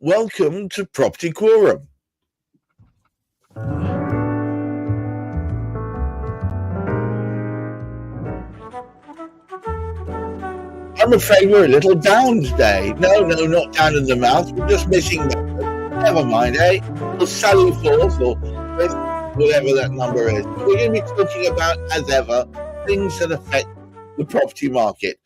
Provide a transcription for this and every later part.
welcome to Property Quorum. I'm afraid we're a little down today. No, not down in the mouth. We're just missing that. Never mind, eh? We'll sally forth or whatever that number is. We're going to be talking about, as ever, things that affect the property market.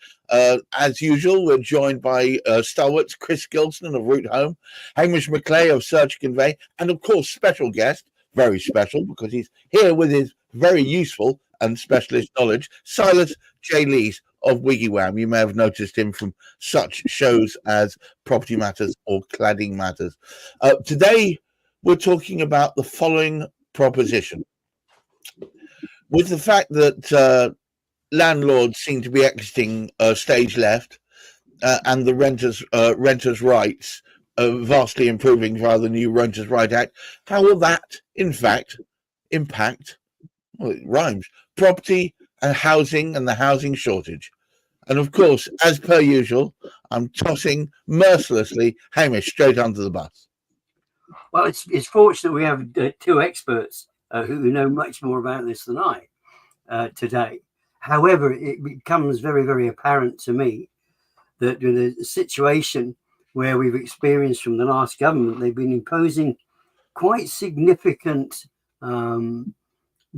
As usual, we're joined by stalwarts Chris Gilsenan of Route Home, Hamish McLay of Search Convey, and of course, special guest, very special because he's here with his very useful and specialist knowledge, Silas J. Lees of WigglyWam. You may have noticed him from such shows as Property Matters or Cladding Matters. Today, we're talking about the following proposition. With the fact that landlords seem to be exiting stage left and the renters' rights vastly improving via the new Renters' Right Act, how will that, in fact, impact, well, it rhymes, property and housing and the housing shortage? And of course, as per usual, I'm tossing mercilessly Hamish straight under the bus. Well, it's fortunate we have two experts who know much more about this than I today. However, it becomes very, very apparent to me that in a situation where we've experienced from the last government, they've been imposing quite significant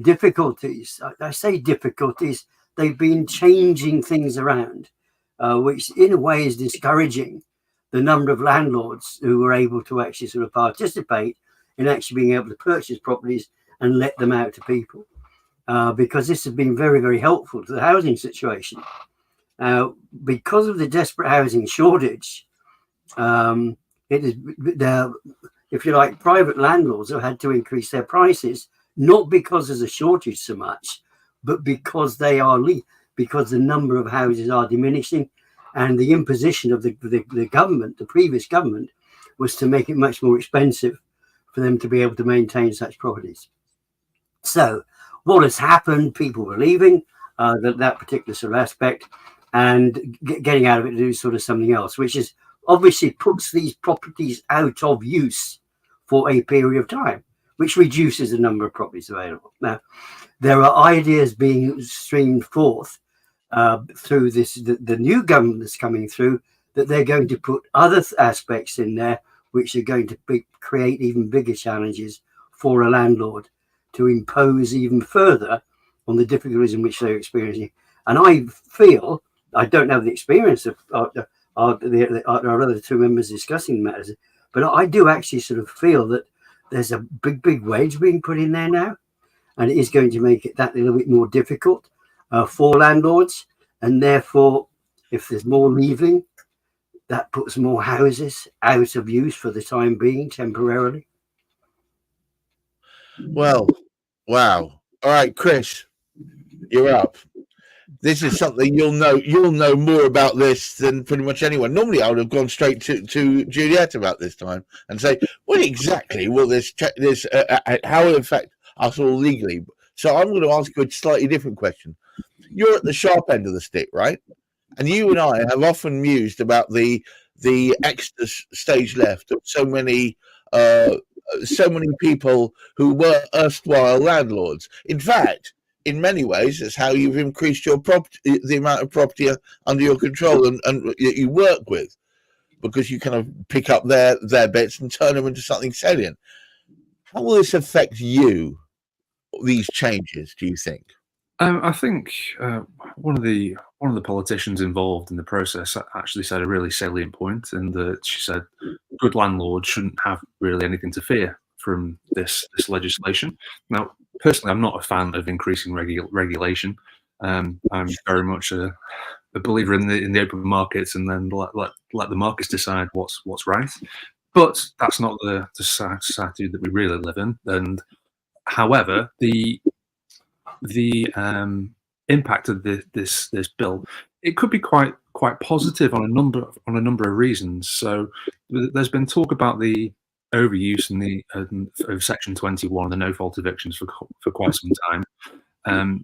difficulties. I say difficulties, they've been changing things around, which in a way is discouraging the number of landlords who were able to actually sort of participate in actually being able to purchase properties and let them out to people. Because this has been very, very helpful to the housing situation. Because of the desperate housing shortage, it is, if you like, private landlords have had to increase their prices, not because there's a shortage so much, but because because the number of houses are diminishing, and the imposition of the government, the previous government, was to make it much more expensive for them to be able to maintain such properties. So what has happened, people were leaving that particular sort of aspect and getting out of it to do sort of something else, which is obviously puts these properties out of use for a period of time, which reduces the number of properties available. Now, there are ideas being streamed forth through the new government that's coming through, that they're going to put other aspects in there which are going to create even bigger challenges for a landlord to impose even further on the difficulties in which they're experiencing. And I feel, I don't have the experience of our other two members discussing matters, but I do actually sort of feel that there's a big wedge being put in there now, and it is going to make it that little bit more difficult for landlords. And therefore, if there's more leaving, that puts more houses out of use for the time being, temporarily. Well, wow. All right, Chris, you're up. This is something you'll know more about this than pretty much anyone. Normally, I would have gone straight to Juliet about this time and say, what exactly will how will it affect us all legally? So I'm going to ask you a slightly different question. You're at the sharp end of the stick, right? And you and I have often mused about the extra stage left of so many people who were erstwhile landlords. In fact, in many ways, it's how you've increased your property, the amount of property under your control and you work with, because you kind of pick up their bits and turn them into something salient. How will this affect you, these changes, do you think? I think one of the politicians involved in the process actually said a really salient point, in that she said good landlords shouldn't have really anything to fear from this legislation. Now, personally, I'm not a fan of increasing regulation. I'm very much a believer in the open markets, and then let the markets decide what's right. But that's not the society that we really live in. And however, the impact of this bill, it could be quite positive on a number of reasons. So there's been talk about the overuse of Section 21, the no-fault evictions, for quite some time.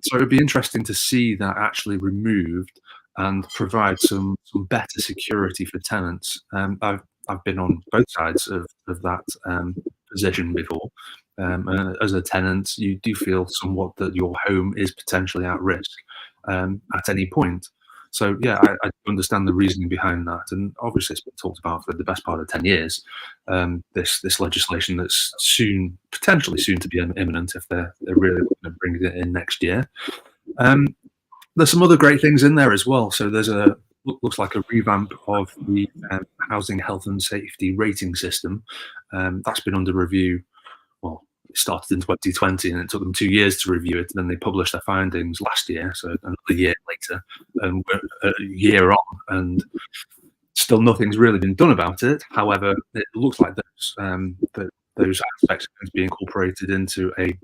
So it'd be interesting to see that actually removed and provide some better security for tenants. I've been on both sides of that position before. As a tenant, you do feel somewhat that your home is potentially at risk at any point. So yeah, I understand the reasoning behind that, and obviously it's been talked about for the best part of 10 years. This legislation that's potentially soon to be imminent if they're really going to bring it in next year. There's some other great things in there as well. So there's looks like a revamp of the housing health and safety rating system. That's been under review. Well, it started in 2020 and it took them 2 years to review it. And then they published their findings last year, so another year later, and we're a year on, and still nothing's really been done about it. However, it looks like those aspects are going to be incorporated into a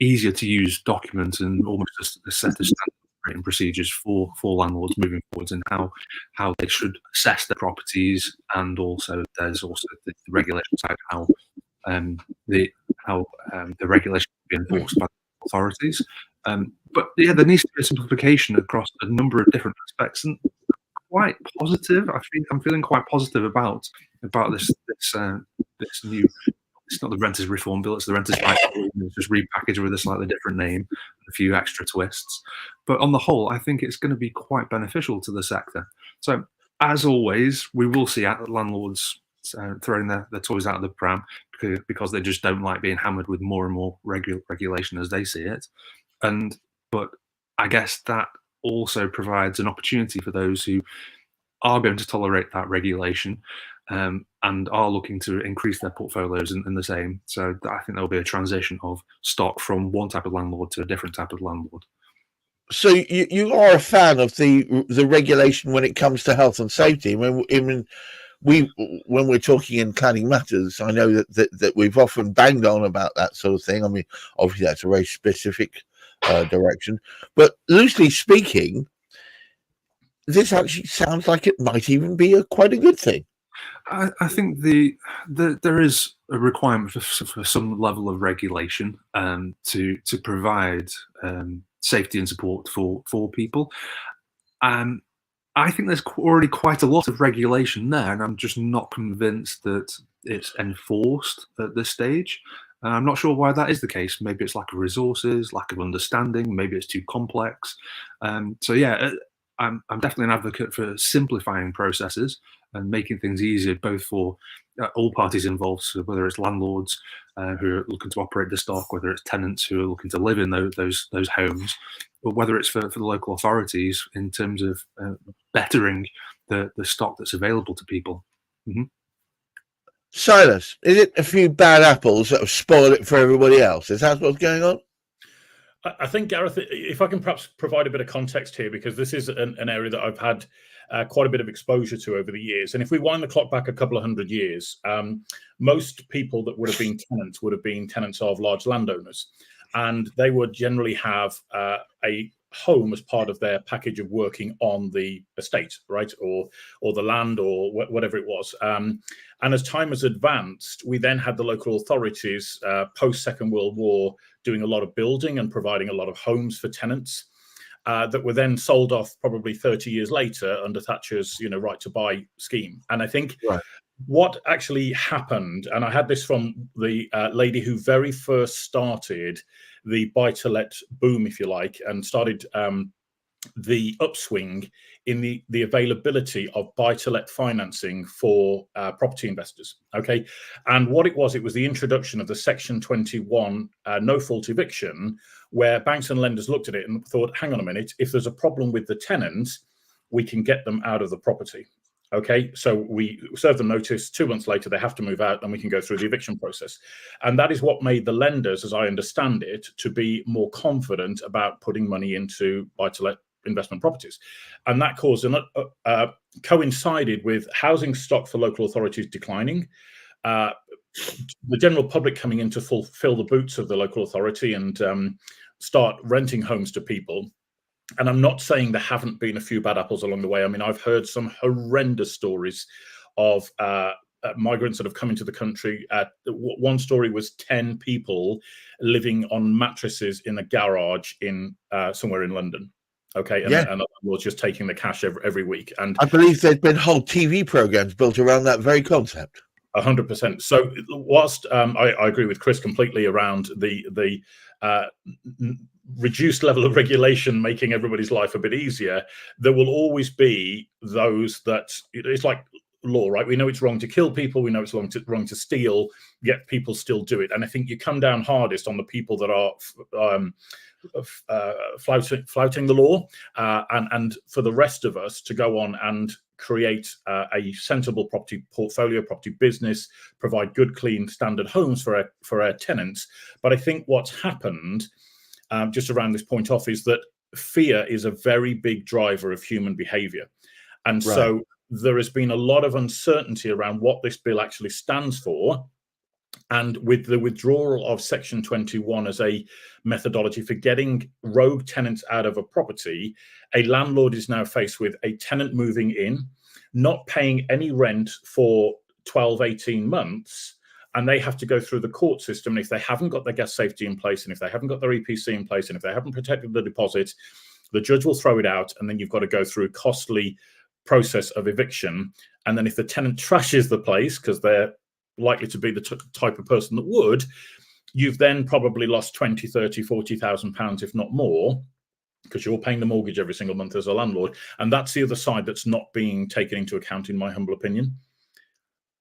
easier to use document and almost a set of standard operating procedures for landlords moving forwards, and how they should assess their properties, and also there's also the regulation side, how the regulation will be enforced by the authorities. But yeah, there needs to be a simplification across a number of different aspects, and quite positive. I'm feeling quite positive about this new. It's not the Renters Reform Bill, it's the Renters Rights Bill. It's just repackaged with a slightly different name, a few extra twists. But on the whole, I think it's going to be quite beneficial to the sector. So, as always, we will see landlords throwing their toys out of the pram because they just don't like being hammered with more and more regulation as they see it. But I guess that also provides an opportunity for those who are going to tolerate that regulation and are looking to increase their portfolios in the same. So I think there'll be a transition of stock from one type of landlord to a different type of landlord. So you are a fan of the regulation when it comes to health and safety. When we're talking in cladding matters, I know that we've often banged on about that sort of thing. I mean, obviously that's a very specific direction, but loosely speaking, this actually sounds like it might even be quite a good thing. I think there is a requirement for some level of regulation to provide safety and support for people. I think there's already quite a lot of regulation there, and I'm just not convinced that it's enforced at this stage. And I'm not sure why that is the case. Maybe it's lack of resources, lack of understanding, maybe it's too complex. So yeah, I'm definitely an advocate for simplifying processes and making things easier, both for all parties involved, so whether it's landlords who are looking to operate the stock, whether it's tenants who are looking to live in those homes, or whether it's for the local authorities in terms of bettering the stock that's available to people. Mm-hmm. Silas, is it a few bad apples that have spoiled it for everybody else? Is that what's going on? I think, Gareth, if I can perhaps provide a bit of context here, because this is an area that I've had quite a bit of exposure to over the years. And if we wind the clock back a couple of hundred years, most people that would have been tenants of large landowners. And they would generally have a home as part of their package of working on the estate, right? Or the land, or whatever it was. And as time has advanced, we then had the local authorities post-Second World War doing a lot of building and providing a lot of homes for tenants that were then sold off probably 30 years later under Thatcher's right to buy scheme. And I think what actually happened, and I had this from the lady who very first started the buy-to-let boom, if you like, and started the upswing in the availability of buy-to-let financing for property investors. Okay, and what it was the introduction of the Section 21 no-fault eviction, where banks and lenders looked at it and thought, hang on a minute, if there's a problem with the tenants, we can get them out of the property. Okay, so we serve them notice. 2 months later, they have to move out, and we can go through the eviction process. And that is what made the lenders, as I understand it, to be more confident about putting money into buy-to-let investment properties. And that caused coincided with housing stock for local authorities declining, the general public coming in to fill the boots of the local authority and start renting homes to people. And I'm not saying there haven't been a few bad apples along the way. I mean, I've heard some horrendous stories of migrants that have come into the country. One story was 10 people living on mattresses in a garage in somewhere in London. Okay, and the landlord's just taking the cash every week. And I believe there's been whole TV programs built around that very concept. 100%. So whilst I agree with Chris completely around the reduced level of regulation making everybody's life a bit easier, there will always be those that it's like law, right? We know it's wrong to kill people, we know it's wrong to steal, yet people still do it. And I think you come down hardest on the people that are flouting the law, and for the rest of us to go on and create a sensible property portfolio, property business, provide good, clean, standard homes for our tenants. But I think what's happened, just around this point off, is that fear is a very big driver of human behaviour, and so there has been a lot of uncertainty around what this bill actually stands for. And with the withdrawal of Section 21 as a methodology for getting rogue tenants out of a property, a landlord is now faced with a tenant moving in, not paying any rent for 12, 18 months, and they have to go through the court system. And if they haven't got their gas safety in place, and if they haven't got their EPC in place, and if they haven't protected the deposit, the judge will throw it out, and then you've got to go through a costly process of eviction. And then if the tenant trashes the place, because they're likely to be the type of person that would, you've then probably lost 20, 30, 40,000 pounds, if not more, because you're paying the mortgage every single month as a landlord. And that's the other side that's not being taken into account, in my humble opinion.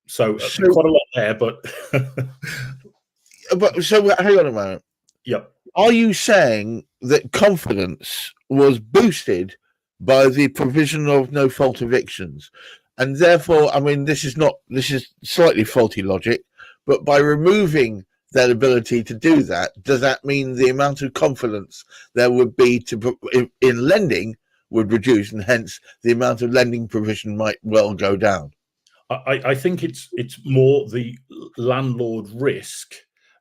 So quite a lot there, but so hang on a moment. Yep. Are you saying that confidence was boosted by the provision of no fault evictions? And therefore, I mean, this is slightly faulty logic, but by removing their ability to do that, does that mean the amount of confidence there would be in lending would reduce, and hence the amount of lending provision might well go down? I think it's more the landlord risk.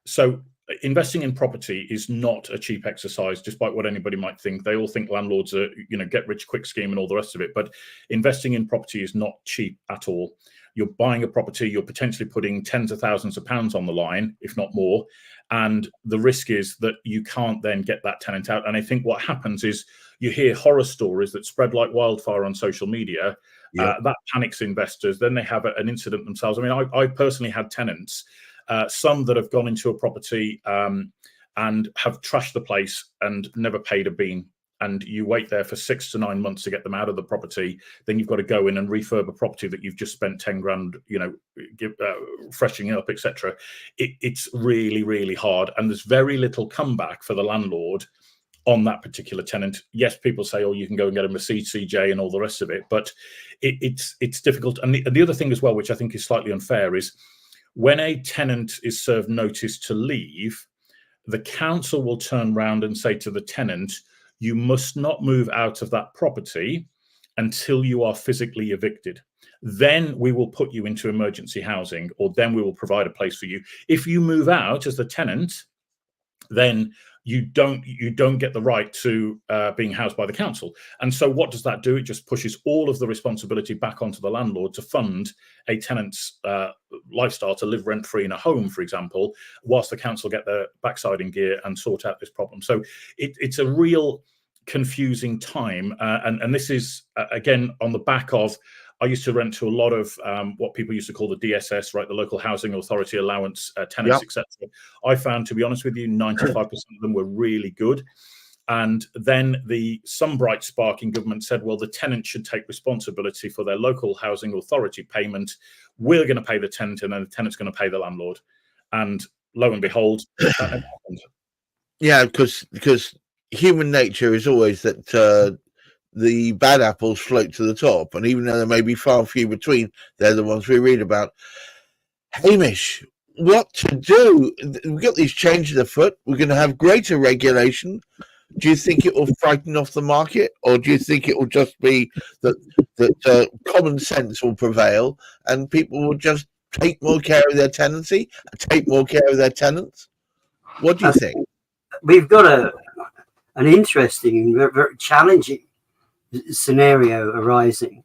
So investing in property is not a cheap exercise, despite what anybody might think. They all think landlords are, get rich quick scheme and all the rest of it. But investing in property is not cheap at all. You're buying a property, you're potentially putting tens of thousands of pounds on the line, if not more. And the risk is that you can't then get that tenant out. And I think what happens is you hear horror stories that spread like wildfire on social media. That panics investors. Then they have an incident themselves. I mean, I personally had tenants, some that have gone into a property and have trashed the place and never paid a bean. And you wait there for 6 to 9 months to get them out of the property. Then you've got to go in and refurb a property that you've just spent 10 grand, freshening up, etc. It's really, really hard. And there's very little comeback for the landlord on that particular tenant. Yes, people say, oh, you can go and get them a CCJ and all the rest of it. But it's difficult. And the other thing as well, which I think is slightly unfair, is when a tenant is served notice to leave, the council will turn around and say to the tenant, you must not move out of that property until you are physically evicted. Then we will put you into emergency housing, or then we will provide a place for you. If you move out as the tenant, then you don't get the right to being housed by the council. And so what does that do? It just pushes all of the responsibility back onto the landlord to fund a tenant's lifestyle, to live rent-free in a home, for example, whilst the council get their backside in gear and sort out this problem. So it's a real confusing time. And this is, again, on the back of, I used to rent to a lot of what people used to call the DSS, right, the local housing authority allowance tenants, etc. I found, to be honest with you, 95% of them were really good. And then some bright spark in government said, well, the tenant should take responsibility for their local housing authority payment. We're going to pay the tenant, and then the tenant's going to pay the landlord. And lo and behold, that happened. Yeah, because human nature is always that the bad apples float to the top, and even though there may be far few between, they're the ones we read about. Hamish, what to do? We've got these changes afoot. We're going to have greater regulation. Do you think it will frighten off the market, or do you think it will just be that common sense will prevail and people will just take more care of their tenancy, take more care of their tenants? What do you think? We've got an interesting and very challenging scenario arising.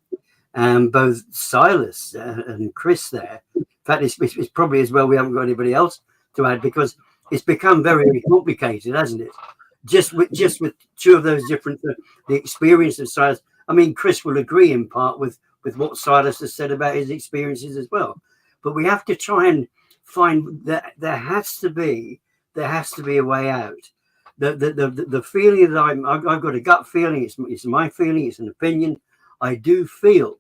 Both Silas and Chris there. In fact, it's probably as well we haven't got anybody else to add, because it's become very, very complicated, hasn't it? just with two of those different the experience of Silas. I mean, Chris will agree in part with what Silas has said about his experiences as well. But we have to try and find that there has to be a way out. The feeling that I've got a gut feeling. It's my feeling. It's an opinion. I do feel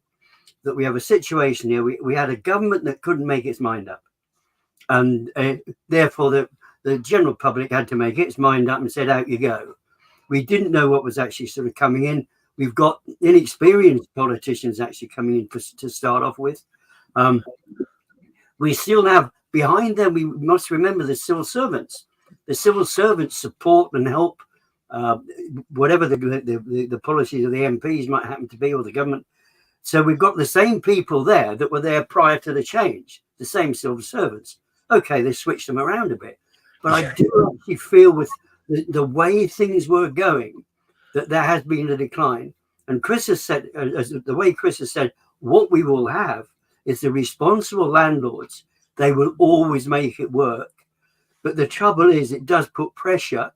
that we have a situation here. We had a government that couldn't make its mind up, and therefore the general public had to make its mind up and said, out you go. We didn't know what was actually sort of coming in. We've got inexperienced politicians actually coming in to start off with. We still have behind them, we must remember the civil servants. The civil servants support and help whatever the policies of the MPs might happen to be, or the government. So we've got the same people there that were there prior to the change, the same civil servants. Okay, they switched them around a bit. But I do actually feel with the way things were going, that there has been a decline. And Chris has said, the way Chris has said, what we will have is the responsible landlords. They will always make it work. But the trouble is, it does put pressure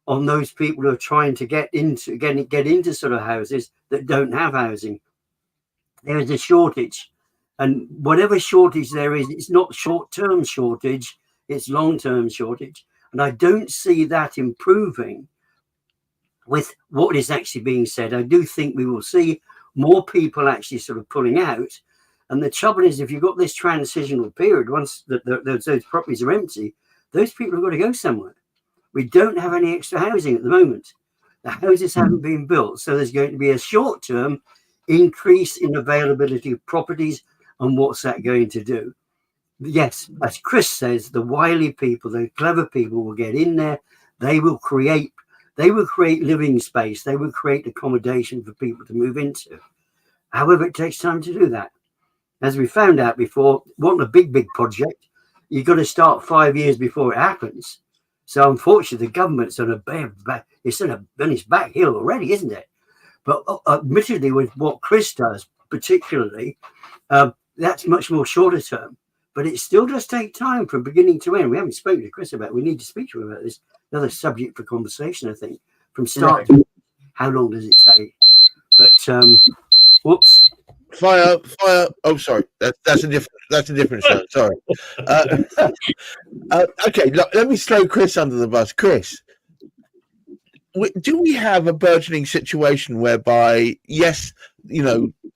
on those people who are trying to get into sort of houses that don't have housing. There is a shortage. And whatever shortage there is, it's not short-term shortage, it's long-term shortage. And I don't see that improving with what is actually being said. I do think we will see more people actually sort of pulling out. And the trouble is, if you've got this transitional period, once those properties are empty, those people have got to go somewhere. We don't have any extra housing at the moment. The houses haven't been built. So there's going to be a short-term increase in availability of properties. And what's that going to do? Yes, as Chris says, the wily people, the clever people will get in there. They will create living space. They will create accommodation for people to move into. However, it takes time to do that. As we found out before, wanting a big project, you've got to start 5 years before it happens. So unfortunately, the government's on its back hill already, isn't it? But admittedly, with what Chris does, particularly, that's much more shorter term. But it still does take time from beginning to end. We haven't spoken to Chris about it. We need to speak to him about this. Another subject for conversation, I think. From start to how long does it take? But whoops. Fire. Oh, sorry. That's a different show. Sorry. Okay, let me throw Chris under the bus. Chris, do we have a burgeoning situation whereby, yes,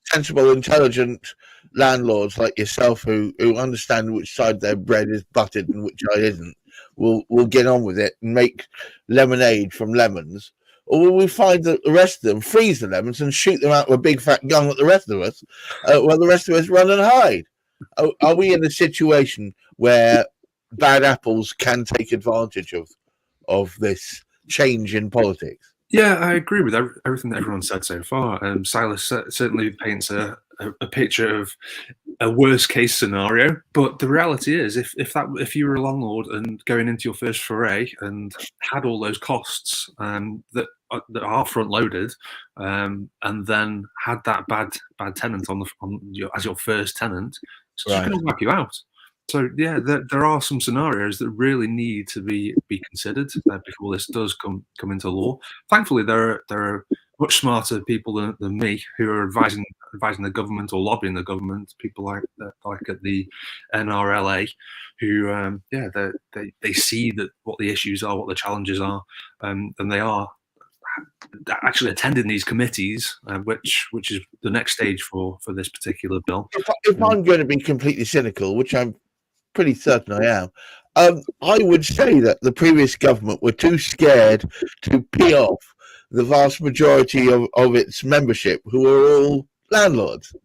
sensible, intelligent landlords like yourself who understand which side their bread is buttered and which side isn't will get on with it and make lemonade from lemons? Or will we find that the rest of them freeze the lemons and shoot them out with a big fat gun at the rest of us while the rest of us run and hide? Are we in a situation where bad apples can take advantage of this change in politics? Yeah, I agree with everything that everyone said so far. Silas certainly paints a picture of a worst case scenario, but the reality is, if you were a landlord and going into your first foray and had all those costs that are front loaded, and then had that bad tenant as your first tenant, it's just going to wipe you out. So yeah, there are some scenarios that really need to be considered before this does come into law. Thankfully, there are much smarter people than me who are advising the government or lobbying the government. People like at the NRLA, who they see that what the issues are, what the challenges are, and they are actually attending these committees, which is the next stage for this particular bill. If I'm going to be completely cynical, which I'm pretty certain I am, I would say that the previous government were too scared to pee off the vast majority of its membership, who are all landlords.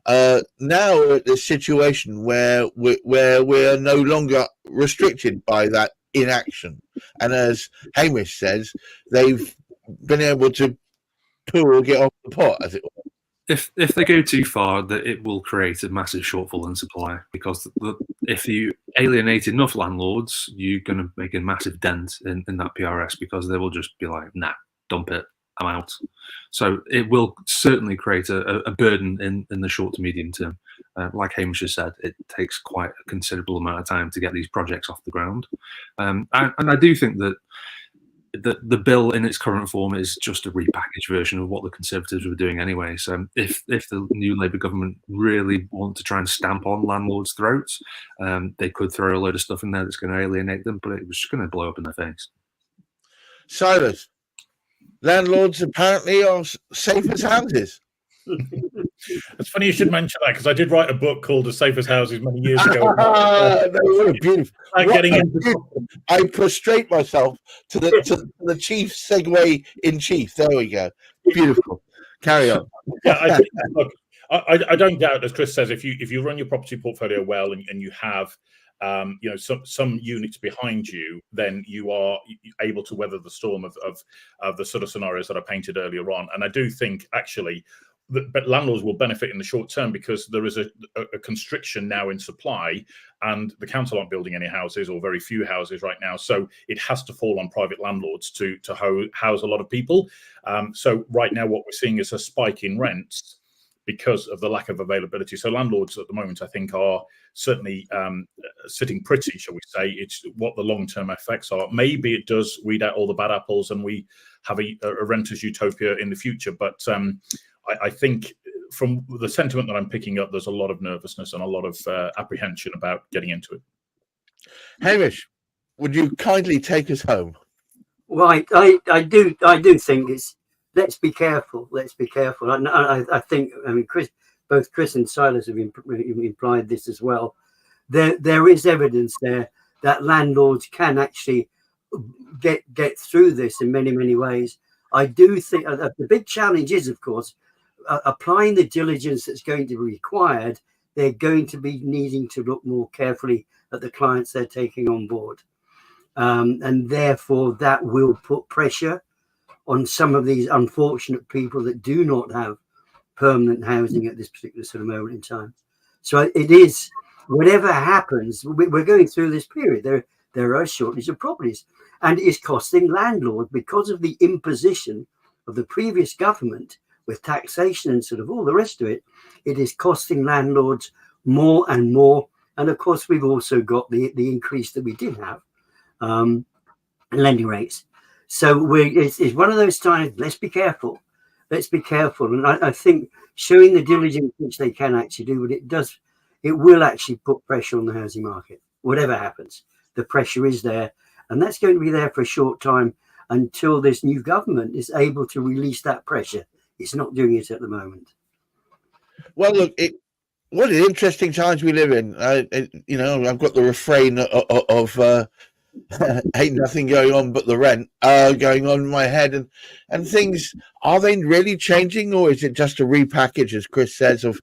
Now we're at this situation where we're no longer restricted by that inaction, and as Hamish says, they've been able to poo or get off the pot, as it were. If they go too far, that it will create a massive shortfall in supply, because if you alienate enough landlords, you're going to make a massive dent in that PRS, because they will just be like, nah, dump it, I'm out. So it will certainly create a burden in the short to medium term. Like Hamish has said, it takes quite a considerable amount of time to get these projects off the ground. And I do think that the bill in its current form is just a repackaged version of what the Conservatives were doing anyway. So if the new Labour government really want to try and stamp on landlords' throats, they could throw a load of stuff in there that's going to alienate them, but it was just going to blow up in their face. Silas, landlords apparently are safe as houses. It's funny you should mention that, because I did write a book called "The Safest Houses" many years ago. Beautiful. I prostrate myself to the chief segue in chief. There we go. Beautiful. Carry on. Yeah, I don't doubt, as Chris says, if you run your property portfolio well and you have some units behind you, then you are able to weather the storm of the sort of scenarios that I painted earlier on. And I do think actually, but landlords will benefit in the short term, because there is a constriction now in supply, and the council aren't building any houses, or very few houses right now. So it has to fall on private landlords to house a lot of people. So right now what we're seeing is a spike in rents because of the lack of availability. So landlords at the moment, I think, are certainly sitting pretty, shall we say. It's what the long-term effects are. Maybe it does weed out all the bad apples and we have a renter's utopia in the future. But I think from the sentiment that I'm picking up, there's a lot of nervousness and a lot of apprehension about getting into it. Hamish, would you kindly take us home? Well, I do think it's, let's be careful. Let's be careful. I think, I mean, both Chris and Silas have implied this as well. There is evidence there that landlords can actually get through this in many, many ways. I do think the big challenge is, of course, applying the diligence that's going to be required. They're going to be needing to look more carefully at the clients they're taking on board. And therefore, that will put pressure on some of these unfortunate people that do not have permanent housing at this particular sort of moment in time. So it is, whatever happens, we're going through this period. There are a shortage of properties, and it is costing landlords, because of the imposition of the previous government with taxation and sort of all the rest of it. It is costing landlords more and more. And of course, we've also got the increase that we did have lending rates. So it's one of those times. Let's be careful. Let's be careful. And I think showing the diligence which they can actually do what it does, it will actually put pressure on the housing market. Whatever happens, the pressure is there, and that's going to be there for a short time until this new government is able to release that pressure. It's not doing it at the moment. Well, look, what an interesting times we live in. I've got the refrain of ain't nothing going on but the rent going on in my head, and things, are they really changing, or is it just a repackage, as Chris says, of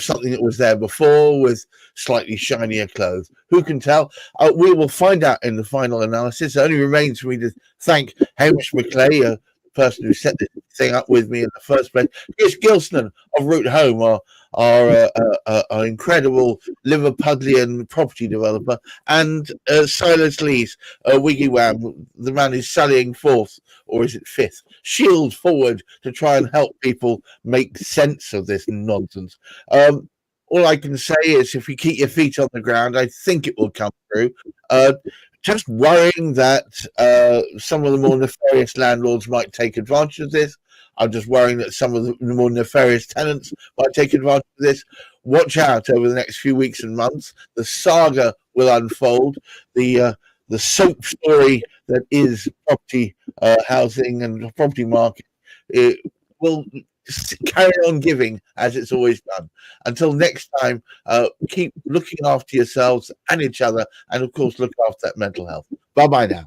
something that was there before with slightly shinier clothes? Who can tell? We will find out in the final analysis. It only remains for me to thank Hamish McLay, the person who set this thing up with me in the first place. It's Gilsenan of Route Home, our incredible Liverpudlian property developer, and Silas Lees, Wiggy Wham, the man who's sallying forth, or is it fifth, shield forward to try and help people make sense of this nonsense. All I can say is, if you keep your feet on the ground, I think it will come through. Just worrying that some of the more nefarious landlords might take advantage of this. I'm just worrying that some of the more nefarious tenants might take advantage of this. Watch out over the next few weeks and months. The saga will unfold. The soap story that is property housing and the property market, it will carry on giving as it's always done. Until next time, keep looking after yourselves and each other, and of course look after that mental health. Bye bye now.